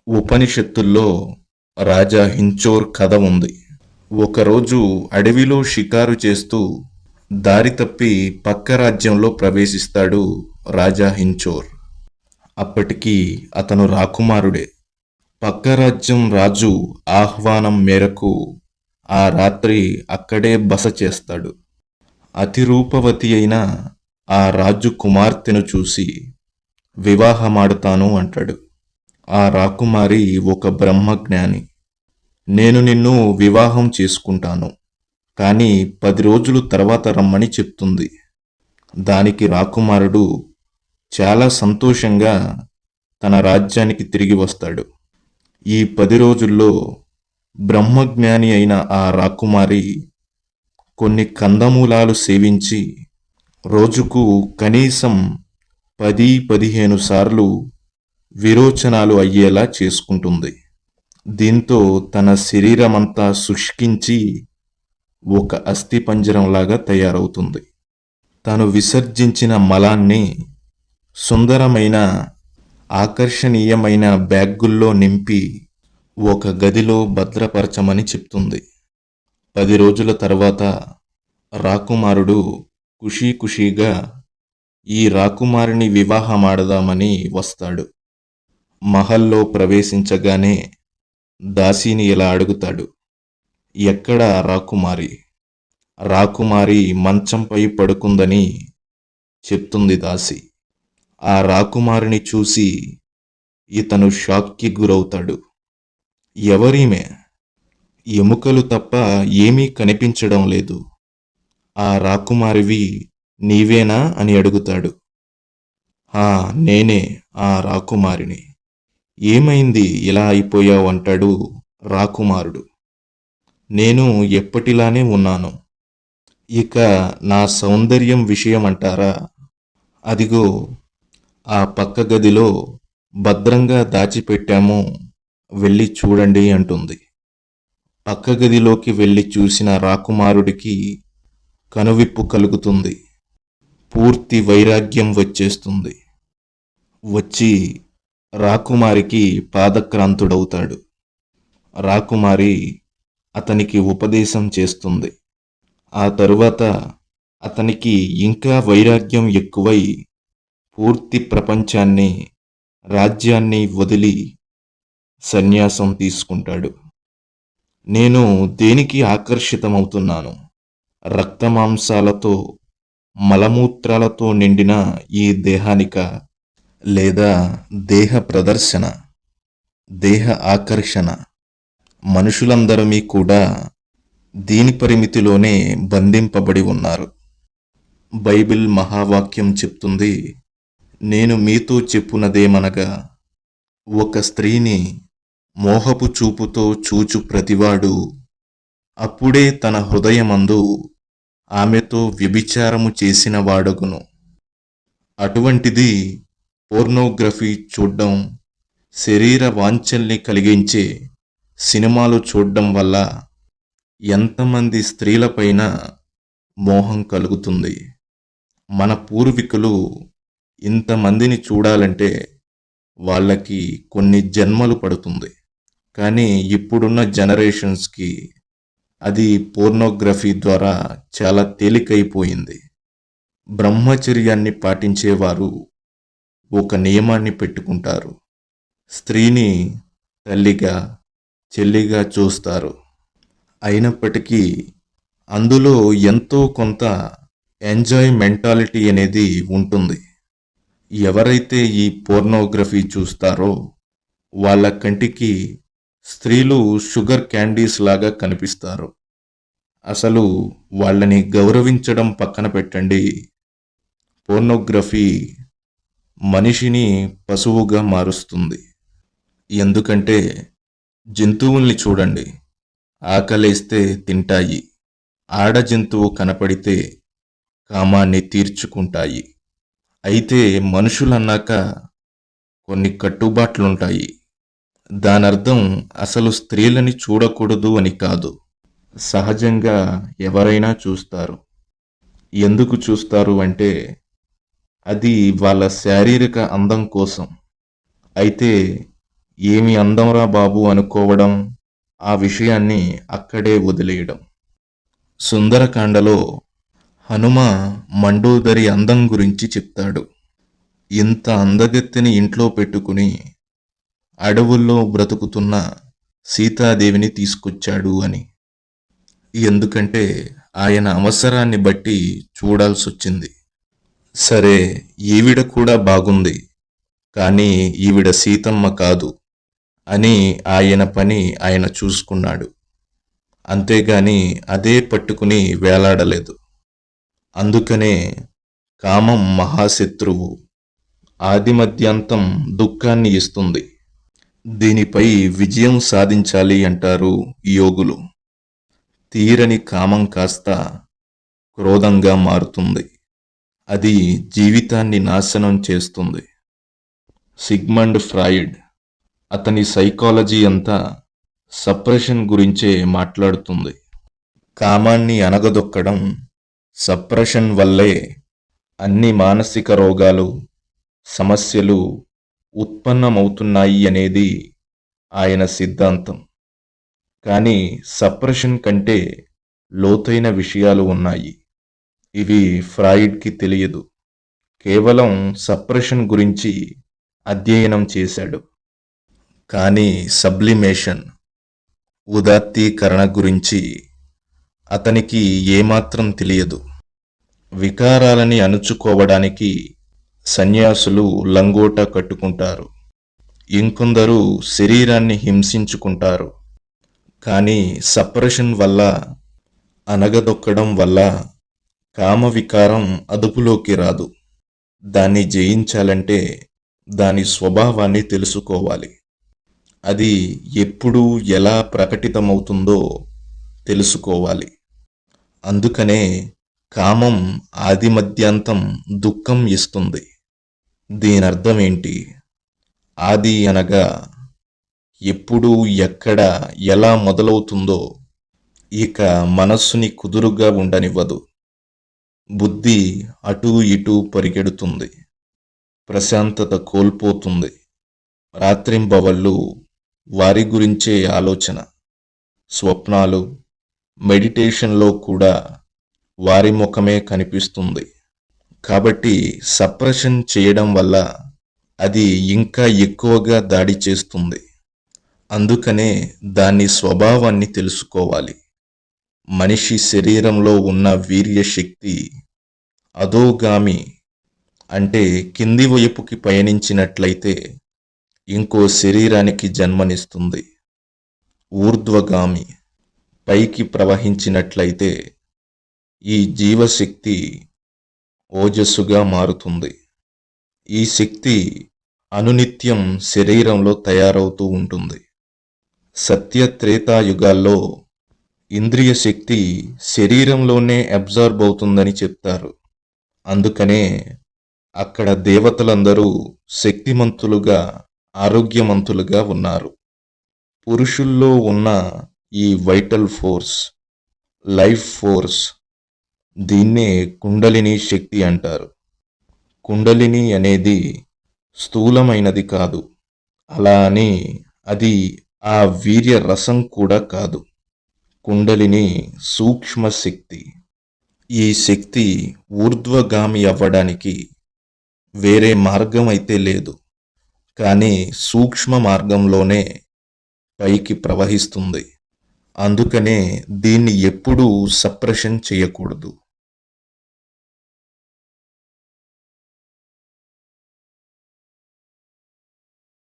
ఉపనిషత్తుల్లో రాజా హించోర్ కథ ఉంది. ఒకరోజు అడవిలో షికారు చేస్తూ దారి తప్పి పక్క రాజ్యంలో ప్రవేశిస్తాడు రాజా హించోర్. అప్పటికి అతను రాకుమారుడే. పక్క రాజ్యం రాజు ఆహ్వానం మేరకు ఆ రాత్రి అక్కడే బస చేస్తాడు. అతిరూపవతి అయిన ఆ రాజు కుమార్తెను చూసి వివాహమాడుతాను అంటాడు. ఆ రాకుమారి ఒక బ్రహ్మజ్ఞాని. నేను నిన్ను వివాహం చేసుకుంటాను, కానీ 10 రోజులు తర్వాత రమ్మని చెప్తుంది. దానికి రాకుమారుడు చాలా సంతోషంగా తన రాజ్యానికి తిరిగి వస్తాడు. ఈ 10 రోజుల్లో బ్రహ్మజ్ఞాని అయిన ఆ రాకుమారి కొన్ని కందమూలాలు సేవించి రోజుకు కనీసం 10-15 సార్లు విరోచనాలు అయ్యేలా చేసుకుంటుంది. దీంతో తన శరీరమంతా శుష్కించి ఒక అస్థిపంజరంలాగా తయారవుతుంది. తను విసర్జించిన మలాన్ని సుందరమైన ఆకర్షణీయమైన బ్యాగుల్లో నింపి ఒక గదిలో భద్రపరచమని చెప్తుంది. 10 రోజుల తర్వాత రాకుమారుడు ఖుషీగా ఈ రాకుమారిని వివాహమాడదామని వస్తాడు. మహల్లో ప్రవేశించగానే దాసీని ఇలా అడుగుతాడు, ఎక్కడా రాకుమారి? రాకుమారి మంచంపై పడుకుందని చెప్తుంది దాసి. ఆ రాకుమారిని చూసి ఇతను షాక్కి గురవుతాడు. ఎవరీమే? ఎముకలు తప్ప ఏమీ కనిపించడం లేదు. ఆ రాకుమారివి నీవేనా అని అడుగుతాడు. నేనే ఆ రాకుమారిని. ఏమైంది ఇలా అయిపోయావు అంటాడు రాకుమారుడు. నేను ఎప్పటిలానే ఉన్నాను. ఇక నా సౌందర్యం విషయం అంటారా? అదిగో ఆ పక్క గదిలో భద్రంగా దాచిపెట్టాము, వెళ్ళి చూడండి అంటుంది. పక్క గదిలోకి వెళ్ళి చూసిన రాకుమారుడికి కనువిప్పు కలుగుతుంది. పూర్తి వైరాగ్యం వచ్చేస్తుంది. వచ్చి రాకుమారికి పాదక్రాంతుడవుతాడు. రాకుమారి అతనికి ఉపదేశం చేస్తుంది. ఆ తరువాత అతనికి ఇంకా వైరాగ్యం ఎక్కువై పూర్తి ప్రపంచాన్ని, రాజ్యాన్ని వదిలి సన్యాసం తీసుకుంటాడు. నేను దేనికి ఆకర్షితమవుతున్నాను? రక్తమాంసాలతో, మలమూత్రాలతో నిండిన ఈ దేహానిక, లేదా దేహ ప్రదర్శన, దేహ ఆకర్షణ? మనుషులందరమీ కూడా దీని పరిమితిలోనే బంధింపబడి ఉన్నారు. బైబిల్ మహావాక్యం చెప్తుంది, నేను మీతో చెప్పునదేమనగా, ఒక స్త్రీని మోహపు చూపుతో చూచు ప్రతివాడు అప్పుడే తన హృదయమందు ఆమెతో వ్యభిచారము చేసిన వాడగును. అటువంటిది పోర్నోగ్రఫీ చూడ్డం, శరీర వాంఛల్ని కలిగించే సినిమాలు చూడ్డం వల్ల ఎంతమంది స్త్రీలపైన మోహం కలుగుతుంది. మన పూర్వీకులు ఇంతమందిని చూడాలంటే వాళ్ళకి కొన్ని జన్మలు పడుతుంది. కానీ ఇప్పుడున్న జనరేషన్స్కి అది పోర్నోగ్రఫీ ద్వారా చాలా తేలికైపోయింది. బ్రహ్మచర్యాన్ని పాటించేవారు ఒక నియమాన్ని పెట్టుకుంటారు. స్త్రీని తల్లిగా, చెల్లిగా చూస్తారు. అయినప్పటికీ అందులో ఎంతో కొంత ఎంజాయ్ మెంటాలిటీ అనేది ఉంటుంది. ఎవరైతే ఈ పోర్నోగ్రఫీ చూస్తారో వాళ్ళ కంటికి స్త్రీలు షుగర్ క్యాండీస్ లాగా కనిపిస్తారు. అసలు వాళ్ళని గౌరవించడం పక్కన పెట్టండి, పోర్నోగ్రఫీ మనిషిని పశువుగా మారుస్తుంది. ఎందుకంటే జంతువుల్ని చూడండి, ఆకలేస్తే తింటాయి. ఆడ జంతువు కనపడితే కామాన్ని తీర్చుకుంటాయి. అయితే మనుషులన్నాక కొన్ని కట్టుబాట్లుంటాయి. దానర్థం అసలు స్త్రీలని చూడకూడదు అని కాదు. సహజంగా ఎవరైనా చూస్తారు. ఎందుకు చూస్తారు అంటే అది వాళ్ళ శారీరక అందం కోసం. అయితే ఏమి అందంరా బాబు అనుకోవడం, ఆ విషయాన్ని అక్కడే వదిలేయడం. సుందరకాండలో హనుమ మండోదరి అందం గురించి చెప్తాడు. ఇంత అందగత్తెని ఇంట్లో పెట్టుకుని అడవుల్లో బ్రతుకుతున్న సీతాదేవిని తీసుకొచ్చాడు అని. ఎందుకంటే ఆయన అవసరాన్ని బట్టి చూడాల్సొచ్చింది. సరే, ఈవిడ కూడా బాగుంది, కానీ ఈవిడ సీతమ్మ కాదు అని ఆయన పని ఆయన చూసుకున్నాడు. అంతేగాని అదే పట్టుకుని వేలాడలేదు. అందుకనే కామం మహాశత్రువు, ఆదిమధ్యాంతం దుఃఖాన్ని ఇస్తుంది. దీనిపై విజయం సాధించాలి అంటారు యోగులు. తీరని కామం కాస్త క్రోధంగా మారుతుంది. అది జీవితాన్ని నాశనం చేస్తుంది. సిగ్మండ్ ఫ్రాయిడ్ అతని సైకాలజీ అంతా సప్రెషన్ గురించే మాట్లాడుతుంది. కామాన్ని అణగదొక్కడం, సప్రెషన్ వల్లే అన్ని మానసిక రోగాలు, సమస్యలు ఉత్పన్నమవుతున్నాయి అనేది ఆయన సిద్ధాంతం. కానీ సప్రెషన్ కంటే లోతైన విషయాలు ఉన్నాయి. ఇవి ఫ్రాయిడ్కి తెలియదు. కేవలం సప్రెషన్ గురించి అధ్యయనం చేశాడు. కానీ సబ్లిమేషన్, ఉదాత్తీకరణ గురించి అతనికి ఏమాత్రం తెలియదు. వికారాలని అణుచుకోవడానికి సన్యాసులు లంగోటా కట్టుకుంటారు. ఇంకొందరు శరీరాన్ని హింసించుకుంటారు. కానీ సప్రెషన్ వల్ల, అనగదొక్కడం వల్ల కామవికారం అదుపులోకి రాదు. దాన్ని జయించాలంటే దాని స్వభావాన్ని తెలుసుకోవాలి. అది ఎప్పుడు ఎలా ప్రకటితమవుతుందో తెలుసుకోవాలి. అందుకనే కామం ఆదిమధ్యాంతం దుఃఖం ఇస్తుంది. దీనర్థమేంటి? ఆది అనగా ఎప్పుడు, ఎక్కడ, ఎలా మొదలవుతుందో ఇక మనస్సుని కుదురుగా ఉండనివ్వదు. బుద్ధి అటూ ఇటూ పరిగెడుతుంది. ప్రశాంతత కోల్పోతుంది. రాత్రింబవళ్ళు వారి గురించే ఆలోచన. స్వప్నాలు, మెడిటేషన్లో కూడా వారి ముఖమే కనిపిస్తుంది. కాబట్టి సప్రెషన్ చేయడం వల్ల అది ఇంకా ఎక్కువగా దాడి చేస్తుంది. అందుకనే దాని స్వభావాన్ని తెలుసుకోవాలి. మనిషి శరీరంలో ఉన్న వీర్యశక్తి అధోగామి, అంటే కింది వైపుకి పయనించినట్లయితే ఇంకో శరీరానికి జన్మనిస్తుంది. ఊర్ధ్వగామి, పైకి ప్రవహించినట్లయితే ఈ జీవశక్తి ఓజస్సుగా మారుతుంది. ఈ శక్తి అనునిత్యం శరీరంలో తయారవుతూ ఉంటుంది. సత్యత్రేతాయుగాల్లో ఇంద్రియ శక్తి శరీరంలోనే అబ్జార్బ్ అవుతుందని చెప్తారు. అందుకనే అక్కడ దేవతలందరూ శక్తిమంతులుగా, ఆరోగ్యవంతులుగా ఉన్నారు. పురుషుల్లో ఉన్న ఈ వైటల్ ఫోర్స్, లైఫ్ ఫోర్స్, దీన్నే కుండలిని శక్తి అంటారు. కుండలిని అనేది స్థూలమైనది కాదు. అలా అని అది ఆ వీర్య రసం కూడా కాదు. కుండలిని సూక్ష్మ శక్తి. ఈ శక్తి ఊర్ధ్వగామి అవ్వడానికి వేరే మార్గం అయితే లేదు. కానీ సూక్ష్మ మార్గంలోనే పైకి ప్రవహిస్తుంది. అందుకనే దీన్ని ఎప్పుడూ సప్రెషన్ చేయకూడదు.